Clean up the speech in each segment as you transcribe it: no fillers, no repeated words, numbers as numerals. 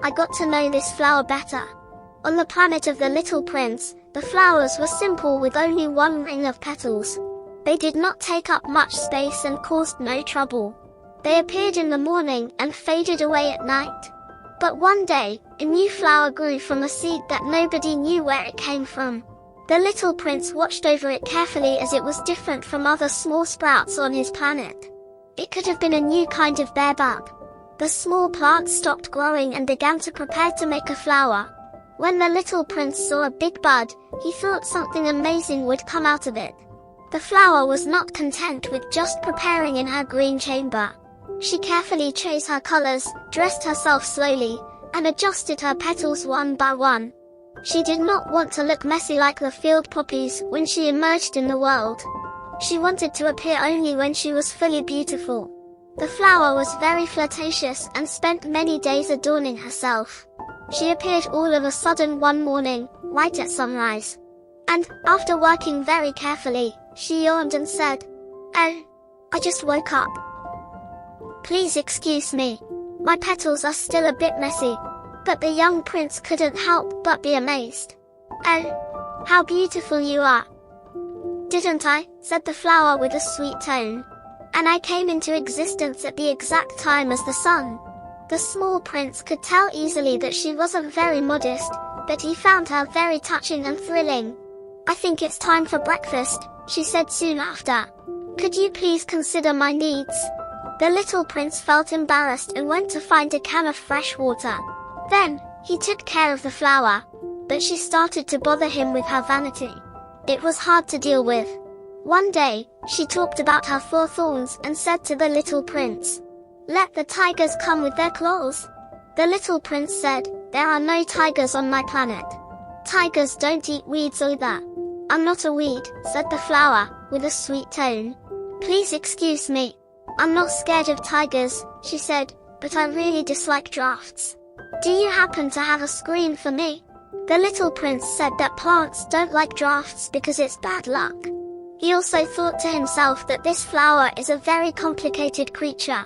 I got to know this flower better. On the planet of the little prince, the flowers were simple with only one ring of petals. They did not take up much space and caused no trouble. They appeared in the morning and faded away at night. But one day, a new flower grew from a seed that nobody knew where it came from. The little prince watched over it carefully as it was different from other small sprouts on his planet. It could have been a new kind of bear bug. The small plant stopped growing and began to prepare to make a flower. When the little prince saw a big bud, he thought something amazing would come out of it. The flower was not content with just preparing in her green chamber. She carefully chose her colors, dressed herself slowly, and adjusted her petals one by one. She did not want to look messy like the field poppies when she emerged in the world. She wanted to appear only when she was fully beautiful. The flower was very flirtatious and spent many days adorning herself. She appeared all of a sudden one morning, right at sunrise. And, after working very carefully, she yawned and said, "Oh, I just woke up. Please excuse me. My petals are still a bit messy." But the young prince couldn't help but be amazed. "Oh, how beautiful you are." "Didn't I?" said the flower with a sweet tone. "And I came into existence at the exact time as the sun." The small prince could tell easily that she wasn't very modest, but he found her very touching and thrilling. "I think it's time for breakfast," she said soon after. "Could you please consider my needs?" The little prince felt embarrassed and went to find a can of fresh water. Then, he took care of the flower, but she started to bother him with her vanity. It was hard to deal with. One day, she talked about her 4 thorns and said to the little prince, "Let the tigers come with their claws." The little prince said, "There are no tigers on my planet. Tigers don't eat weeds either." "I'm not a weed," said the flower, with a sweet tone. "Please excuse me. I'm not scared of tigers," she said, "but I really dislike drafts. Do you happen to have a screen for me?" The little prince said that plants don't like drafts because it's bad luck. He also thought to himself that this flower is a very complicated creature.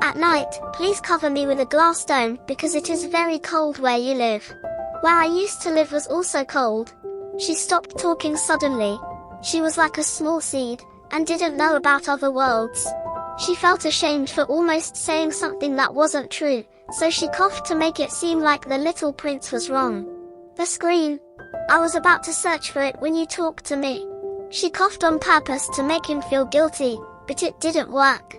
"At night, please cover me with a glass dome because it is very cold where you live." "Where I used to live was also cold." She stopped talking suddenly. She was like a small seed, and didn't know about other worlds. She felt ashamed for almost saying something that wasn't true, so she coughed to make it seem like the little prince was wrong. "The screen. I was about to search for it when you talked to me." She coughed on purpose to make him feel guilty, but it didn't work.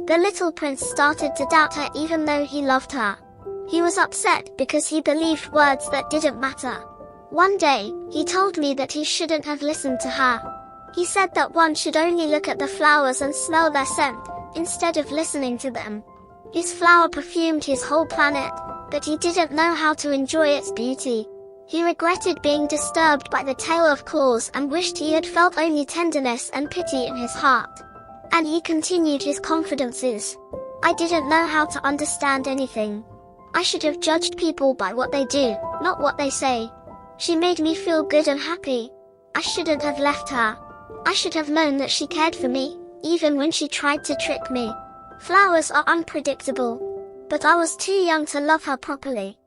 The little prince started to doubt her even though he loved her. He was upset because he believed words that didn't matter. One day, he told me that he shouldn't have listened to her. He said that one should only look at the flowers and smell their scent, instead of listening to them. His flower perfumed his whole planet, but he didn't know how to enjoy its beauty. He regretted being disturbed by the tale of claws and wished he had felt only tenderness and pity in his heart. And he continued his confidences. "I didn't know how to understand anything. I should have judged people by what they do, not what they say. She made me feel good and happy. I shouldn't have left her. I should have known that she cared for me, even when she tried to trick me. Flowers are unpredictable. But I was too young to love her properly."